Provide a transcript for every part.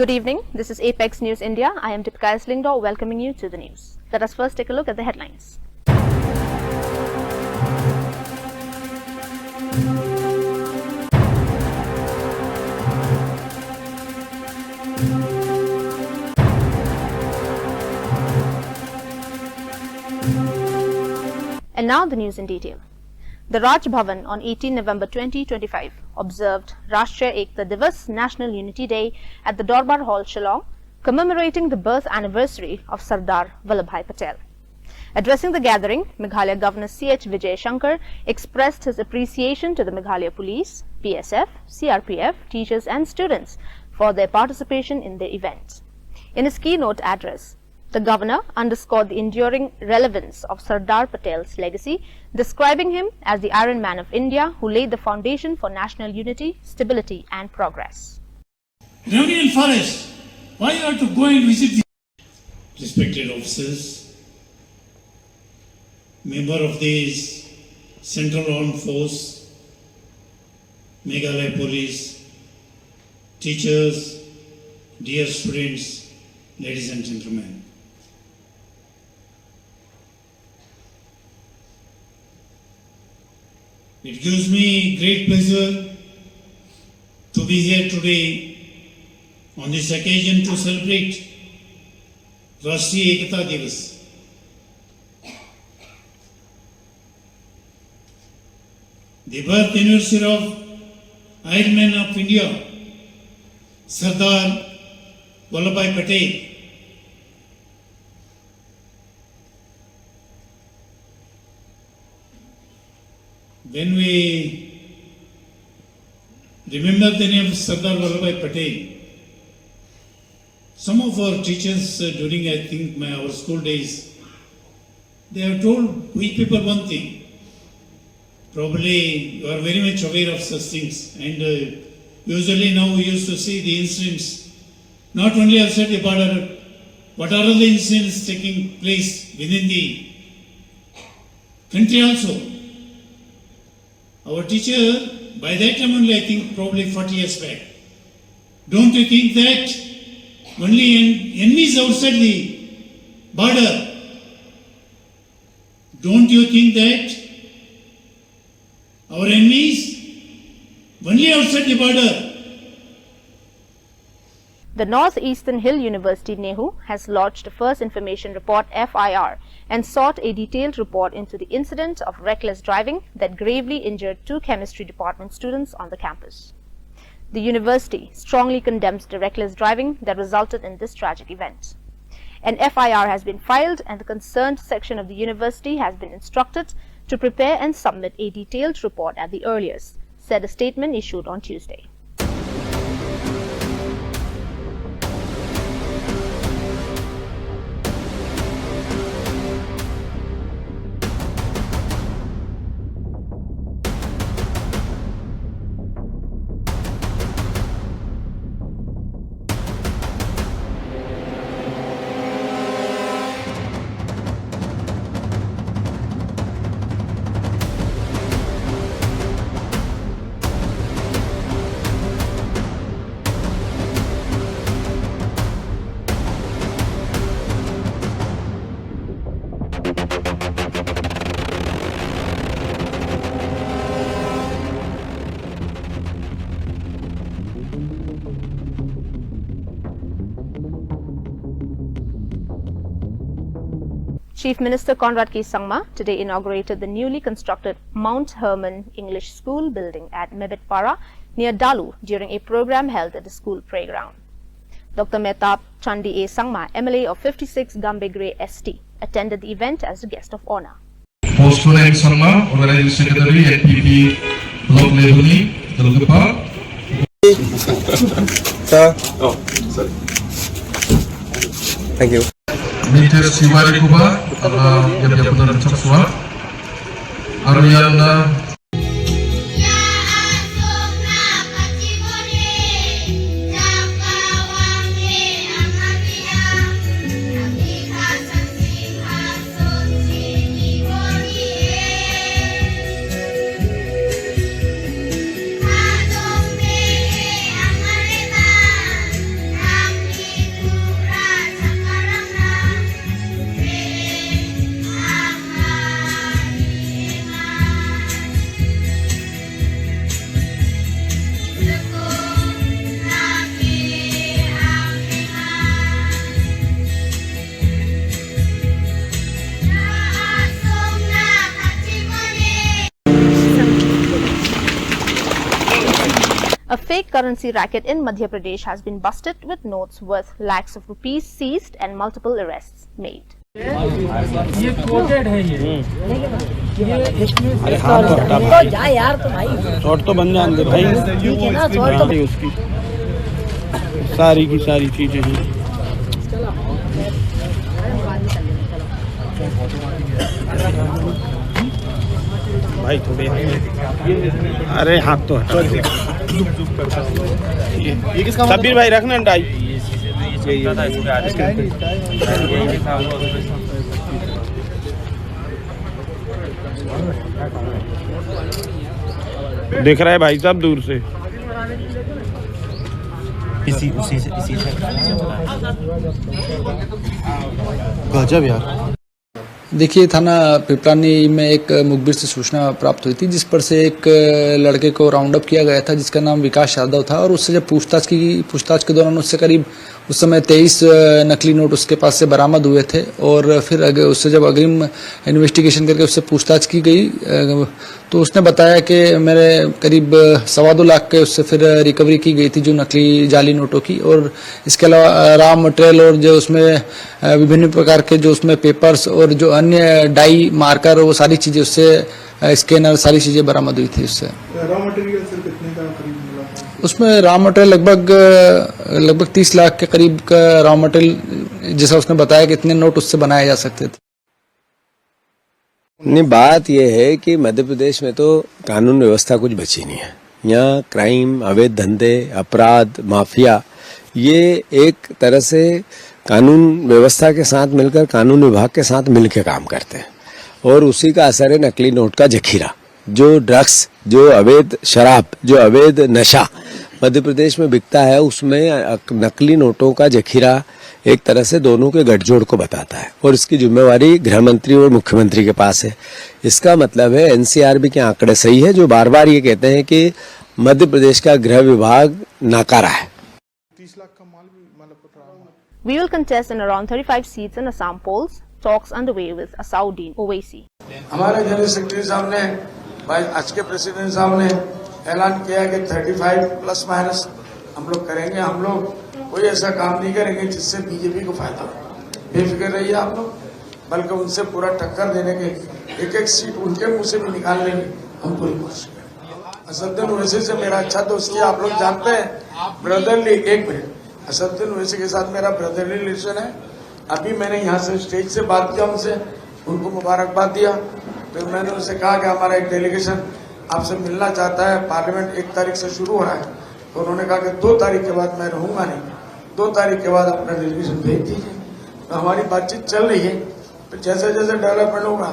Good evening. This is Apex News India. I am Deepika Eslingdor welcoming you to the news. Let us first take a look at the headlines. And now the news in detail. The Raj Bhavan on 18 November 2025 observed Rashtriya Ekta Divas National Unity Day at the Dorbar Hall, Shillong, commemorating the birth anniversary of Sardar Vallabhbhai Patel. Addressing the gathering, Meghalaya Governor C.H. Vijay Shankar expressed his appreciation to the Meghalaya Police, PSF, CRPF, teachers and students for their participation in the event. In his keynote address, the governor underscored the enduring relevance of Sardar Patel's legacy, describing him as the Iron Man of India who laid the foundation for national unity, stability and progress. Revenue and Forest, why you have to go and visit the respected officers, member of the Central Armed Force, Meghalaya Police, teachers, dear students, ladies and gentlemen. It gives me great pleasure to be here today on this occasion to celebrate Rashtriya Ekta Divas. The birth anniversary of Iron Man of India, Sardar Vallabhbhai Patel. When we remember the name of Sardar Vallabhbhai Patel, some of our teachers during I think our school days, they have told we people one thing. Probably you are very much aware of such things, and usually now we used to see the incidents not only outside the border, but are the incidents taking place within the country also. Our teacher, by that time only I think probably 40 years back, don't you think that only enemies outside the border, don't you think that our enemies only outside the border? The Northeastern Hill University NEHU has lodged a first information report FIR and sought a detailed report into the incident of reckless driving that gravely injured 2 chemistry department students on the campus. The university strongly condemns the reckless driving that resulted in this tragic event. An FIR has been filed and the concerned section of the university has been instructed to prepare and submit a detailed report at the earliest, said a statement issued on Tuesday. Chief Minister Conrad K. Sangma today inaugurated the newly constructed Mount Hermon English School building at Mebitpara near Dalu during a program held at the school playground. Dr. Mehtab Chandi A. Sangma, MLA of 56 Gambegre ST, attended the event as a guest of honor. Postman M. Sangma, Organizing Secretary at PP Block Levely, Dalgapa. Sir. Oh, sorry. Thank you. Mr. Siwari Kuba, yang benar Caksua, Ariana. A fake currency racket in Madhya Pradesh has been busted with notes worth lakhs of rupees seized and multiple arrests made. ये coated है ये जा यार तो भाई short तो बन जाएंगे भाई ठीक है ना शॉर्ट तो उसकी सारी की सारी चीजें हैं भाई थोड़े अरे हाथ तो सब्बीर भाई रखना डाई दिख रहा है भाई साहब दूर से इसी से गजब यार। देखिए, थाना पिपलानी में एक मुखबिर से सूचना प्राप्त हुई थी जिस पर से एक लड़के को राउंड अप किया गया था जिसका नाम विकास यादव था और उससे जब पूछताछ के दौरान उससे करीब उस समय 23 नकली नोट उसके पास से बरामद हुए थे और फिर उससे जब अग्रिम इन्वेस्टिगेशन करके उससे पूछताछ की गई तो उसने बताया कि मेरे करीब 2.25 लाख के उससे फिर रिकवरी की गई थी जो नकली जाली नोटों की और इसके अलावा रॉ मटेरियल और जो उसमें विभिन्न प्रकार के जो उसमें पेपर्स और जो अन्य डाई मार्कर वो सारी चीज़ें उससे स्कैनर सारी चीज़ें बरामद हुई थी उससे। रॉ मटेरियल सर कितने का करीब मिला था? उसमें रॉ मटेरियल लगभग 30 लाख के करीब का रॉ मटेरियल जैसा उसने बताया कि इतने नोट उससे बनाए जा सकते थे। नहीं, बात यह है कि मध्य प्रदेश में तो कानून व्यवस्था कुछ बची नहीं है। यहाँ क्राइम, अवैध धंधे, अपराध, माफिया ये एक तरह से कानून व्यवस्था के साथ मिलकर कानून विभाग के साथ मिलकर काम करते हैं और उसी का असर है नकली नोट का जखीरा। जो ड्रग्स, जो अवैध शराब, जो अवैध नशा मध्य प्रदेश में बिकता है उसमें नकली नोटों का जखीरा एक तरह से दोनों के गठजोड़ को बताता है और इसकी जिम्मेवारी गृह मंत्री और मुख्यमंत्री के पास है। इसका मतलब है एनसीआरबी के आंकड़े सही है जो बार बार ये कहते हैं कि मध्य प्रदेश का गृह विभाग नाकारा है। 30 लाख का माल भी मतलब पकड़ा हुआ। We will contest in around 35 seats in Assam polls. Talks underway with Asauddin Owaisi. हमारे जनरल सेक्रेटरी साहब ने भाई आज के प्रेसिडेंट साहब ने ऐलान किया कि 35 प्लस माइनस हम लोग करेंगे। हम लोग कोई ऐसा काम नहीं करेंगे जिससे बीजेपी को फायदा हो। बेफिक्र रहिए आप लोग, बल्कि उनसे पूरा टक्कर देने के एक एक सीट उनके मुंह से भी निकालने की हम पूरी कोशिश करेंगे। असदुद्दीन ओवैसी से मेरा अच्छा दोस्ती आप लोग जानते हैं, ब्रदरली। एक मिनट, असदुद्दीन ओवैसी के साथ मेरा ब्रदरली रिलेशन है। अभी मैंने यहाँ से स्टेज से बात किया उनसे, उनको मुबारकबाद दिया। फिर मैंने उनसे कहा कि हमारा एक डेलीगेशन आपसे मिलना चाहता है, पार्लियामेंट 1 तारीख से शुरू हो रहा है। तो उन्होंने कहा कि 2 तारीख के बाद मैं रहूंगा नहीं, 2 तारीख के बाद अपना डेलीगेशन भेज दीजिए। तो हमारी बातचीत चल रही है, फिर जैसे जैसे डेवलपमेंट होगा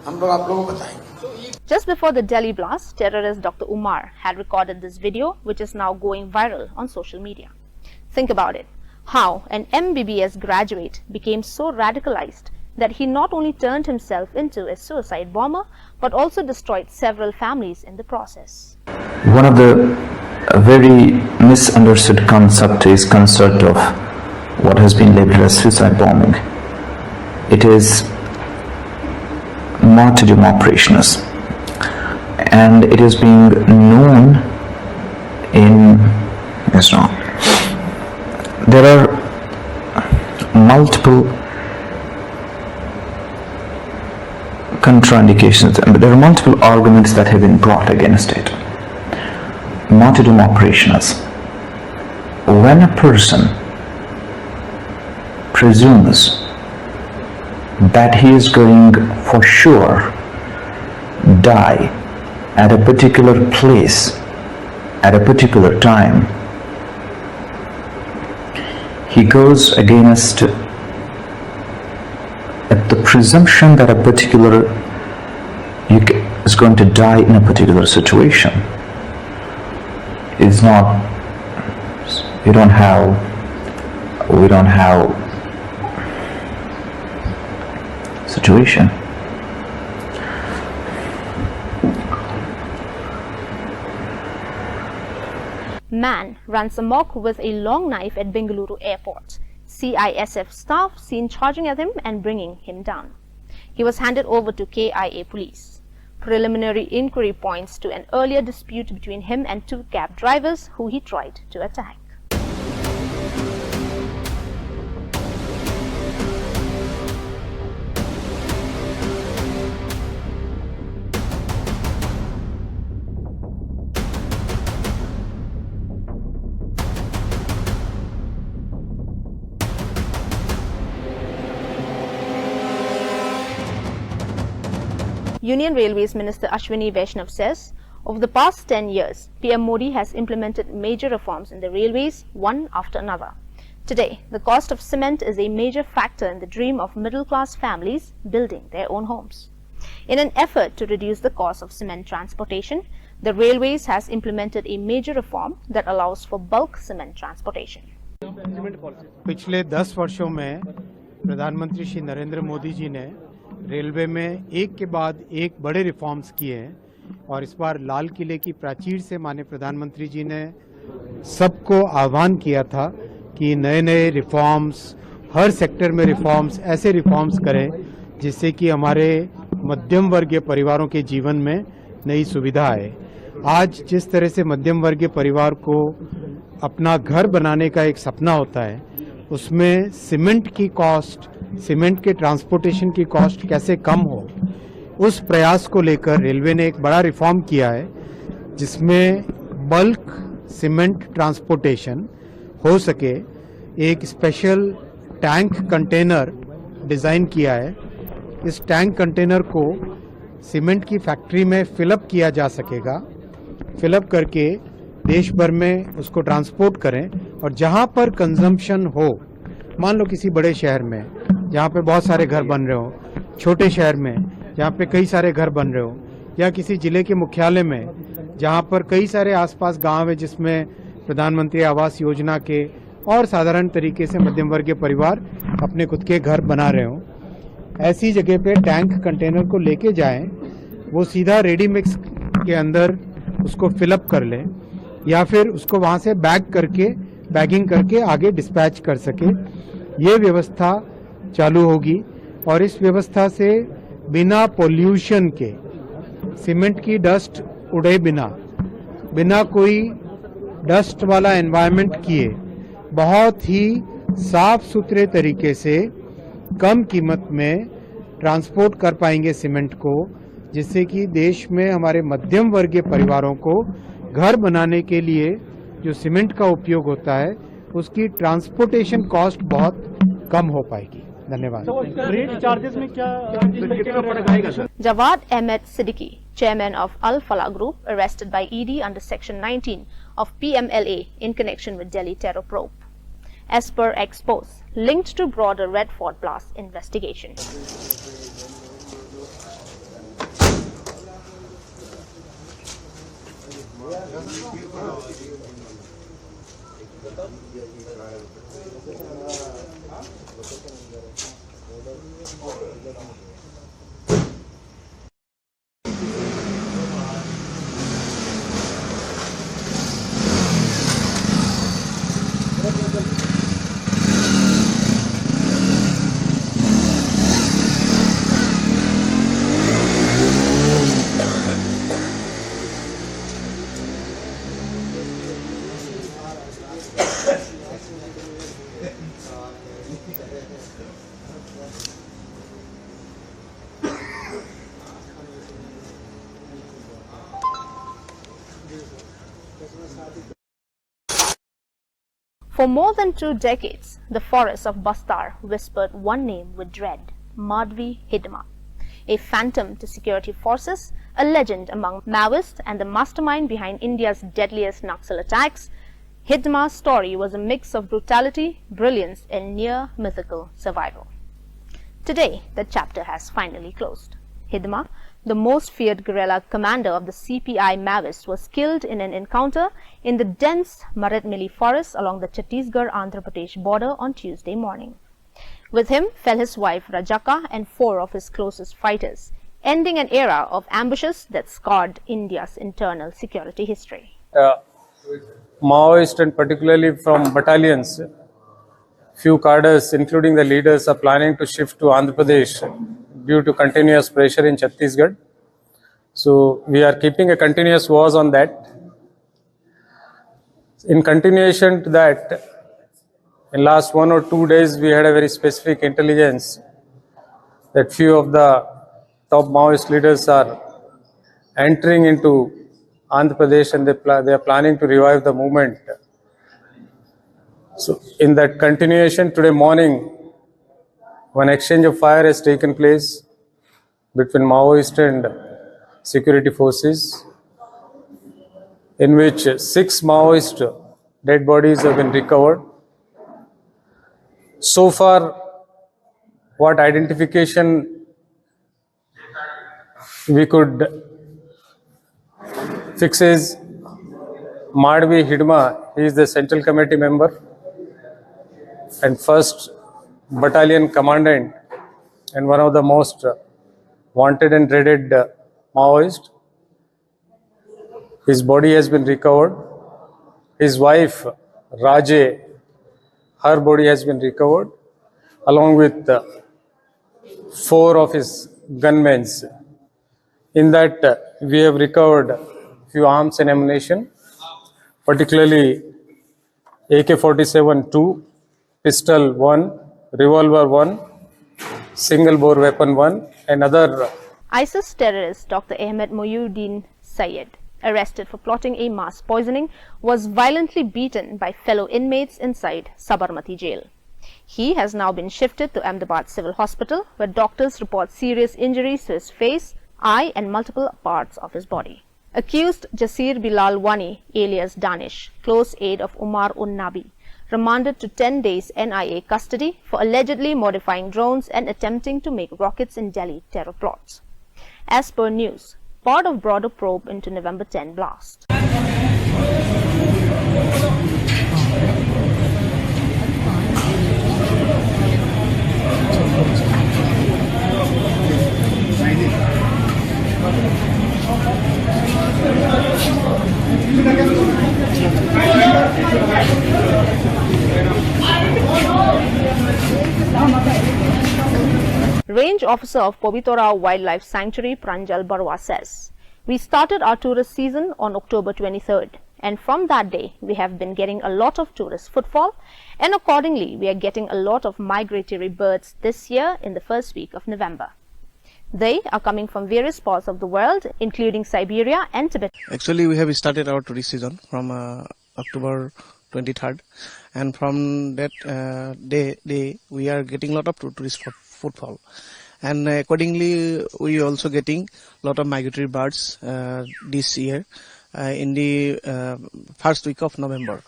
हम लोग आप लोगों को बताएंगे। Just before the Delhi blast, terrorist Dr. Umar had recorded this video, which is now going viral on social media. Think about it. How an MBBS graduate became so radicalized that he not only turned himself into a suicide bomber, but also destroyed several families in the process. One of the very misunderstood concept of what has been labeled as suicide bombing. It is martyrdom operations, and it is being known in Islam. There are multiple contraindications, and there are multiple arguments that have been brought against it. Martyrdom operations. When a person presumes that he is going for sure die at a particular place at a particular time, he goes against the presumption that a particular is going to die in a particular situation. It's not, we don't have situation. Man runs amok with a long knife at Bengaluru airport. CISF staff seen charging at him and bringing him down. He was handed over to KIA police. Preliminary inquiry points to an earlier dispute between him and two cab drivers who he tried to attack. Union Railways Minister Ashwini Vaishnav says, over the past 10 years, PM Modi has implemented major reforms in the railways, one after another. Today, the cost of cement is a major factor in the dream of middle-class families building their own homes. In an effort to reduce the cost of cement transportation, the railways has implemented a major reform that allows for bulk cement transportation. पिछले 10 वर्षों में प्रधानमंत्री श्री नरेंद्र मोदी जी ने railway में एक के बाद एक बड़े रिफॉर्म्स किए हैं और इस बार लाल किले की प्राचीर से माननीय प्रधानमंत्री जी ने सबको आह्वान किया था कि नए नए रिफॉर्म्स, हर सेक्टर में रिफॉर्म्स, ऐसे रिफॉर्म्स करें जिससे कि हमारे मध्यम वर्गीय परिवारों के जीवन में नई सुविधा आए। आज जिस तरह से मध्यम वर्गीय परिवार को अपना घर बनाने का एक सपना होता है, उसमें सीमेंट की कॉस्ट, सीमेंट के ट्रांसपोर्टेशन की कॉस्ट कैसे कम हो, उस प्रयास को लेकर रेलवे ने एक बड़ा रिफॉर्म किया है जिसमें बल्क सीमेंट ट्रांसपोर्टेशन हो सके। एक स्पेशल टैंक कंटेनर डिज़ाइन किया है। इस टैंक कंटेनर को सीमेंट की फैक्ट्री में फिलअप किया जा सकेगा। फिलअप करके देश भर में उसको ट्रांसपोर्ट करें और जहां पर कंजम्पशन हो, मान लो किसी बड़े शहर में जहाँ पे बहुत सारे घर बन रहे हो, छोटे शहर में जहाँ पे कई सारे घर बन रहे हो, या किसी जिले के मुख्यालय में जहाँ पर कई सारे आसपास गांव है जिसमें प्रधानमंत्री आवास योजना के और साधारण तरीके से मध्यम वर्गीय परिवार अपने खुद के घर बना रहे हो, ऐसी जगह पे टैंक कंटेनर को लेके जाएं, वो सीधा रेडी मिक्स के अंदर उसको फिलअप कर लें या फिर उसको वहाँ से बैगिंग करके आगे डिस्पैच कर सके। ये व्यवस्था चालू होगी और इस व्यवस्था से बिना पोल्यूशन के, सीमेंट की डस्ट उड़े बिना कोई डस्ट वाला एनवायरनमेंट किए, बहुत ही साफ सुथरे तरीके से कम कीमत में ट्रांसपोर्ट कर पाएंगे सीमेंट को, जिससे कि देश में हमारे मध्यम वर्गीय परिवारों को घर बनाने के लिए जो सीमेंट का उपयोग होता है उसकी ट्रांसपोर्टेशन कॉस्ट बहुत कम हो पाएगी। धन्यवाद। रेट चार्जेस में क्या पड़ेगा sir? Jawad Ahmed Siddiqui, chairman of Al Falah Group, arrested by ED under Section 19 of PMLA in connection with Delhi terror probe. As per Expose, linked to broader Red Fort blast investigation. For more than 2 decades, the forests of Bastar whispered one name with dread: Madhvi Hidma. A phantom to security forces, a legend among Maoists and the mastermind behind India's deadliest Naxal attacks, Hidma's story was a mix of brutality, brilliance and near mythical survival. Today, the chapter has finally closed. Hidma, the most feared guerrilla commander of the CPI Maoists, was killed in an encounter in the dense Maratmili forest along the Chhattisgarh-Andhra Pradesh border on Tuesday morning. With him fell his wife Rajaka and 4 of his closest fighters, ending an era of ambushes that scarred India's internal security history. Maoists and particularly from battalions, few cadres including the leaders are planning to shift to Andhra Pradesh due to continuous pressure in Chhattisgarh. So we are keeping a continuous watch on that. In continuation to that, in last 1 or 2 days, we had a very specific intelligence that few of the top Maoist leaders are entering into Andhra Pradesh and they are planning to revive the movement. So in that continuation, today morning, one exchange of fire has taken place between Maoist and security forces, in which 6 Maoist dead bodies have been recovered. So far, what identification we could fix is Madhvi Hidma. He is the Central Committee member and 1st Battalion Commandant and one of the most wanted and dreaded Maoist. His body has been recovered. His wife, Raje, her body has been recovered, along with 4 of his gunmen. In that, we have recovered few arms and ammunition, particularly AK-47 2, pistol 1, revolver 1, single bore weapon 1, and other. ISIS terrorist Dr. Ahmed Mohyuddin Syed, arrested for plotting a mass poisoning, was violently beaten by fellow inmates inside Sabarmati jail. He has now been shifted to Ahmedabad Civil Hospital, where doctors report serious injuries to his face, eye and multiple parts of his body. Accused Jasir Bilal Wani, alias Danish, close aide of Umar un-Nabi, remanded to 10 days NIA custody for allegedly modifying drones and attempting to make rockets in Delhi terror plots. As per news, part of broader probe into November 10 blast. Range Officer of Pobitora Wildlife Sanctuary Pranjal Barwa says, "We started our tourist season on October 23rd and from that day we have been getting a lot of tourist footfall, and accordingly we are getting a lot of migratory birds this year in the first week of November. They are coming from various parts of the world, including Siberia and Tibet." Actually, we have started our tourist season from October 23rd, and from that day we are getting a lot of tourist footfall, and accordingly we also getting a lot of migratory birds this year in the first week of November.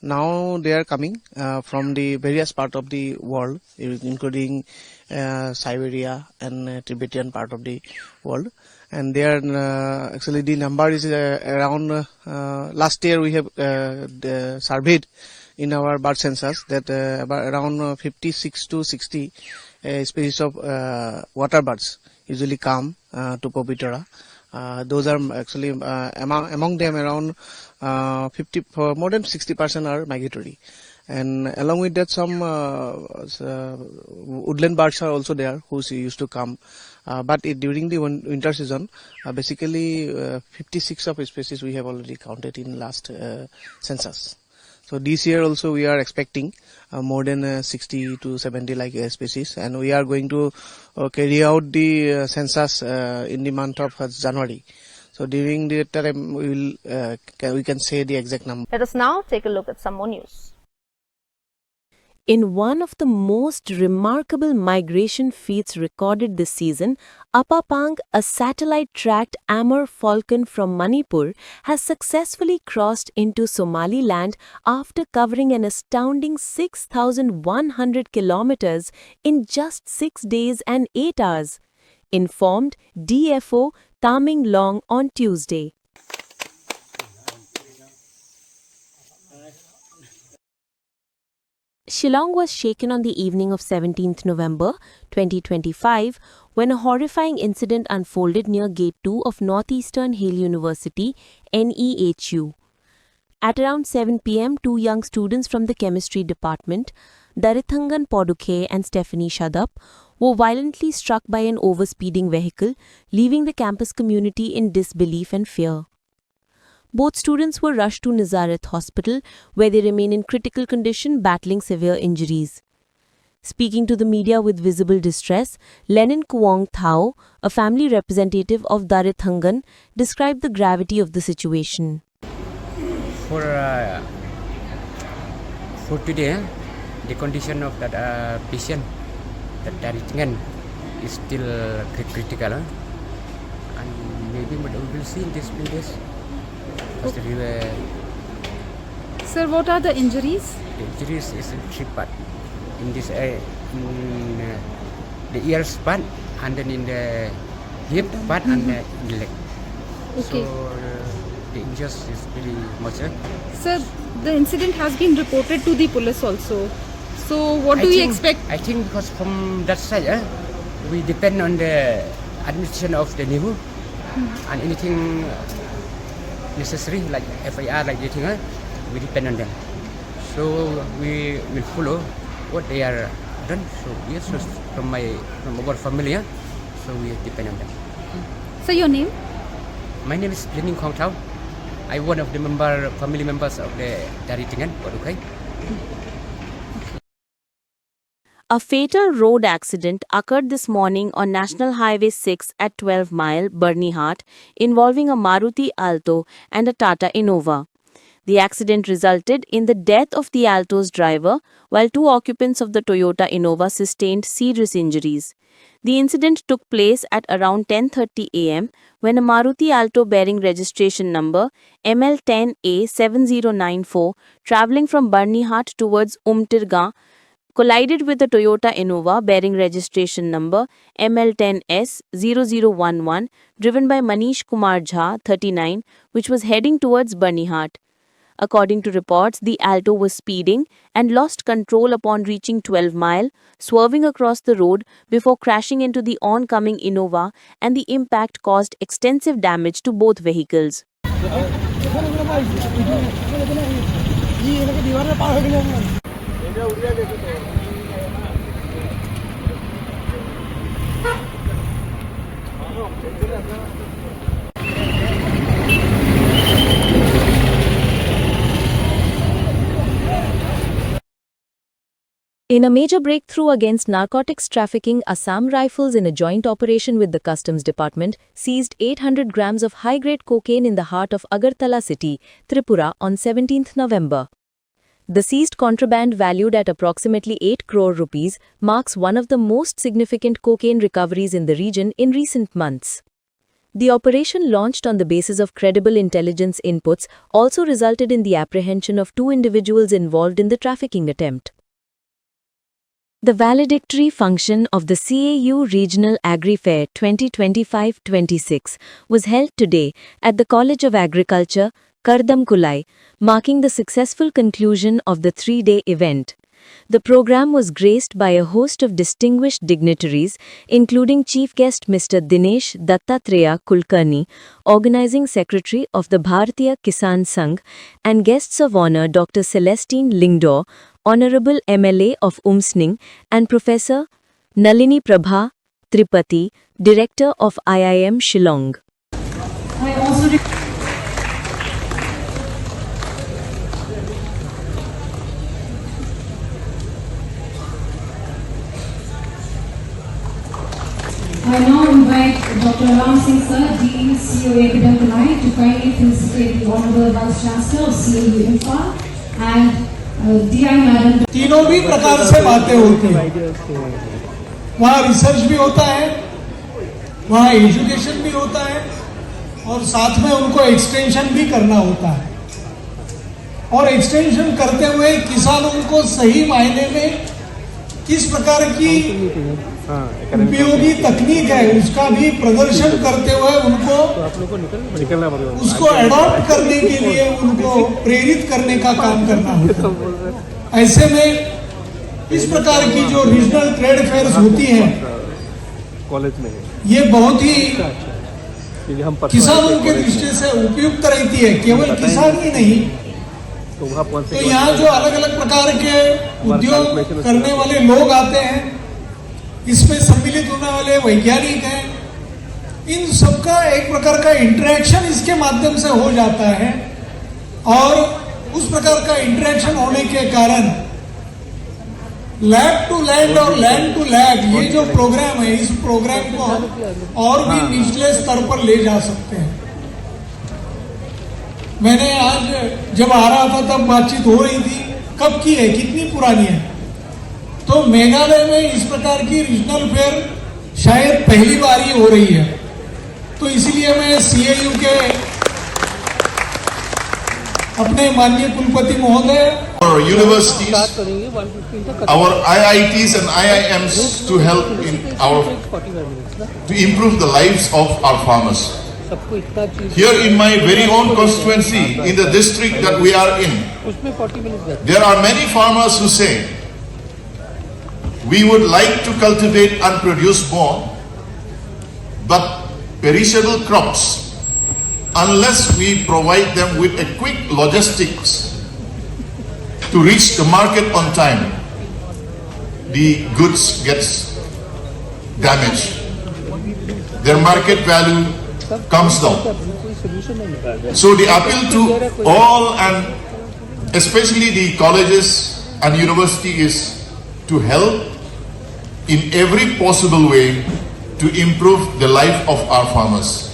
Now they are coming from the various part of the world, including Siberia and Tibetan part of the world, and they are actually the number is around last year we have surveyed in our bird census that about around 56 to 60 species of water birds usually come to Pobitora. Those are actually among them around 50 for more than 60% are migratory, and along with that some woodland birds are also there who used to come, but during the winter season basically 56 of species we have already counted in last census. So this year also we are expecting more than 60 to 70 like species, and we are going to carry out the census in the month of January. So during that time we can say the exact number. Let us now take a look at some more news. In one of the most remarkable migration feats recorded this season, Apapang, a satellite-tracked Amur falcon from Manipur, has successfully crossed into Somaliland after covering an astounding 6,100 kilometers in just 6 days and 8 hours, informed DFO Taming Long on Tuesday. Shillong was shaken on the evening of 17th November 2025 when a horrifying incident unfolded near Gate 2 of Northeastern Hill University, NEHU. At around 7 p.m., 2 young students from the chemistry department, Darithangan Podukhe and Stephanie Shadup, were violently struck by an overspeeding vehicle, leaving the campus community in disbelief and fear. Both students were rushed to Nazaret Hospital, where they remain in critical condition, battling severe injuries. Speaking to the media with visible distress, Lenin Kuang Thao, a family representative of Darithangan, described the gravity of the situation. For today, the condition of that patient, that Darithangan, is still critical, and maybe we will see in these few days. Sir, what are the injuries? The injuries is in three parts. In this the ears part, and then in the hip part, and in the leg. Okay. So the injuries is very much. Sir, the incident has been reported to the police also. So what do you expect? I think because from that side, we depend on the administration of the neighbor, and anything necessary like FIR, like anything, we depend on them. So we will follow what they are done. So yes, from our family, so we depend on them. Sir, your name? My name is Lenin Kuang Thao. I'm one of the family members of the Darithangan Podukhe. A fatal road accident occurred this morning on National Highway 6 at 12 Mile, Barnihart, involving a Maruti Alto and a Tata Innova. The accident resulted in the death of the Alto's driver, while two occupants of the Toyota Innova sustained serious injuries. The incident took place at around 10:30 am when a Maruti Alto bearing registration number ML10A7094 travelling from Barnihart towards Umtirgaon collided with a Toyota Innova bearing registration number ML10S0011 driven by Manish Kumar Jha, 39, which was heading towards Barnihart. According to reports, the Alto was speeding and lost control upon reaching 12 Mile, swerving across the road before crashing into the oncoming Innova, and the impact caused extensive damage to both vehicles. In a major breakthrough against narcotics trafficking, Assam Rifles, in a joint operation with the Customs Department, seized 800 grams of high-grade cocaine in the heart of Agartala city, Tripura, on 17th November. The seized contraband, valued at approximately 8 crore rupees, marks one of the most significant cocaine recoveries in the region in recent months. The operation, launched on the basis of credible intelligence inputs, also resulted in the apprehension of 2 individuals involved in the trafficking attempt. The valedictory function of the CAU Regional Agri Fair 2025-26 was held today at the College of Agriculture, Kardamkulai, marking the successful conclusion of the 3-day event. The program was graced by a host of distinguished dignitaries, including Chief Guest Mr. Dinesh Dattatreya Kulkarni, Organizing Secretary of the Bharatiya Kisan Sangh, and guests of honor Dr. Celestine Lingdor, Honorable MLA of Umsning, and Professor Nalini Prabha Tripathi, Director of IIM Shillong. I now invite Dr. Ram Singh Sir, Dean, COA Kardamkulai, to kindly felicitate the Honorable Vice Chancellor of CAU Imphal and DI Madam. तीनों भी प्रकार से बातें होती हैं। वहाँ research भी होता है, वहाँ एजुकेशन भी होता है, और साथ में उनको एक्सटेंशन भी करना होता है। और एक्सटेंशन करते हुए किसानों को सही मायने में किस प्रकार की उपयोगी तकनीक है उसका भी प्रदर्शन करते हुए उनको उसको अडॉप्ट करने के लिए उनको प्रेरित करने का काम करना होता है। ऐसे में इस प्रकार की जो रीजनल ट्रेड फेयर्स होती हैं कॉलेज में ये बहुत ही किसानों के दृष्टि से उपयुक्त रहती है। केवल किसान ही नहीं, तो यहाँ जो अलग अलग प्रकार के उद्योग करने वाले लोग आते हैं, इसमें सम्मिलित होने वाले वैज्ञानिक हैं, इन सबका एक प्रकार का इंटरेक्शन इसके माध्यम से हो जाता है और उस प्रकार का इंटरेक्शन होने के कारण लैब टू लैंड और लैंड टू लैब ये जो प्रोग्राम है, इस प्रोग्राम को हम और भी निचले स्तर पर ले जा सकते हैं। मैंने आज जब आ रहा था तब बातचीत हो रही थी, कब की है, कितनी पुरानी है, तो मेघालय में इस प्रकार की रीजनल फेयर शायद पहली बार ही हो रही है। तो इसलिए मैं CAU के अपने माननीय कुलपति महोदय, our universities, our IITs and IIMs to help to improve the lives of our farmers. Here in my very own constituency, in the district that we are in, there are many farmers who say, we would like to cultivate and produce more, but perishable crops, unless we provide them with a quick logistics to reach the market on time, the goods gets damaged. Their market value comes down. So the appeal to all, and especially the colleges and university, is to help in every possible way to improve the life of our farmers.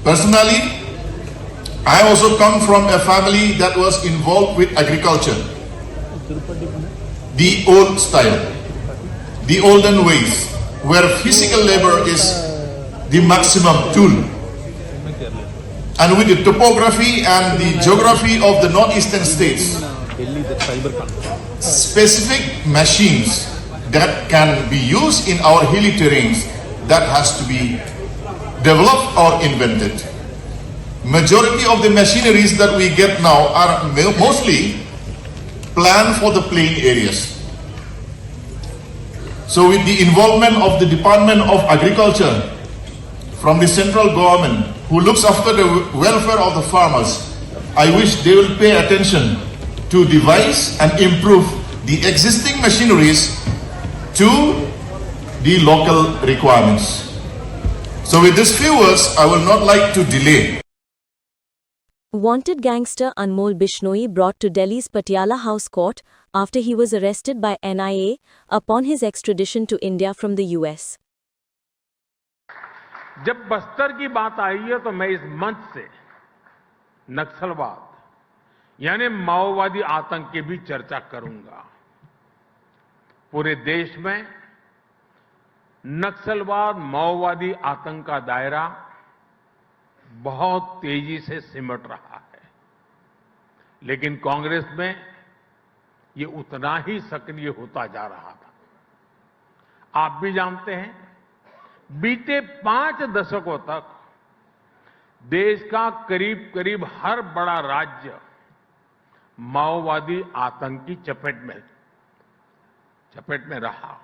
Personally, I also come from a family that was involved with agriculture, the old style, the olden ways, where physical labor is the maximum tool. And with the topography and the geography of the northeastern states, specific machines that can be used in our hilly terrains, that has to be developed or invented. Majority of the machineries that we get now are mostly planned for the plain areas. So with the involvement of the Department of Agriculture from the central government, who looks after the welfare of the farmers, I wish they will pay attention to devise and improve the existing machineries to the local requirements. So with these few words, I will not like to delay. Wanted gangster Anmol Bishnoi brought to Delhi's Patiala House Court after he was arrested by NIA upon his extradition to India from the US. जब बस्तर की बात आई है तो मैं इस मंच से नक्सलवाद यानी माओवादी आतंक की भी चर्चा करूंगा। पूरे देश में नक्सलवाद माओवादी आतंक का दायरा बहुत तेजी से सिमट रहा है, लेकिन कांग्रेस में ये उतना ही सक्रिय होता जा रहा था। आप भी जानते हैं, बीते 5 दशकों तक देश का करीब करीब हर बड़ा राज्य माओवादी आतंक की चपेट में रहा।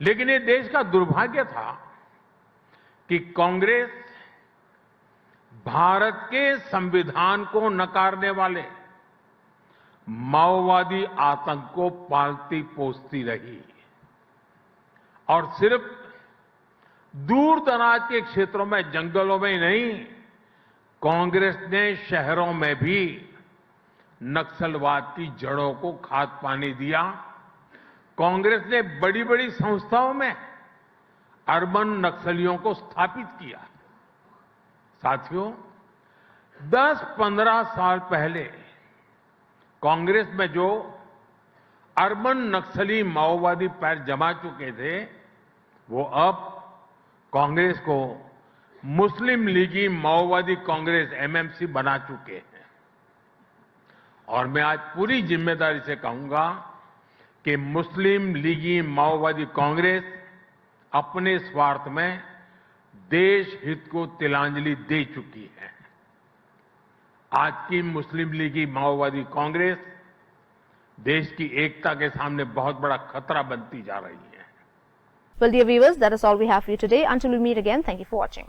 लेकिन ये देश का दुर्भाग्य था कि कांग्रेस भारत के संविधान को नकारने वाले माओवादी आतंक को पालती पोसती रही और सिर्फ दूर दराज के क्षेत्रों में, जंगलों में ही नहीं, कांग्रेस ने शहरों में भी नक्सलवाद की जड़ों को खाद पानी दिया। कांग्रेस ने बड़ी बड़ी संस्थाओं में अर्बन नक्सलियों को स्थापित किया। साथियों, 10-15 साल पहले कांग्रेस में जो अर्बन नक्सली माओवादी पैर जमा चुके थे, वो अब कांग्रेस को मुस्लिम लीगी माओवादी कांग्रेस MMC बना चुके हैं। और मैं आज पूरी जिम्मेदारी से कहूंगा कि मुस्लिम लीगी माओवादी कांग्रेस अपने स्वार्थ में देश हित को तिलांजलि दे चुकी है। आज की मुस्लिम लीगी माओवादी कांग्रेस देश की एकता के सामने बहुत बड़ा खतरा बनती जा रही है। Well, dear viewers, that is all we have for you today. Until we meet again, thank you for watching.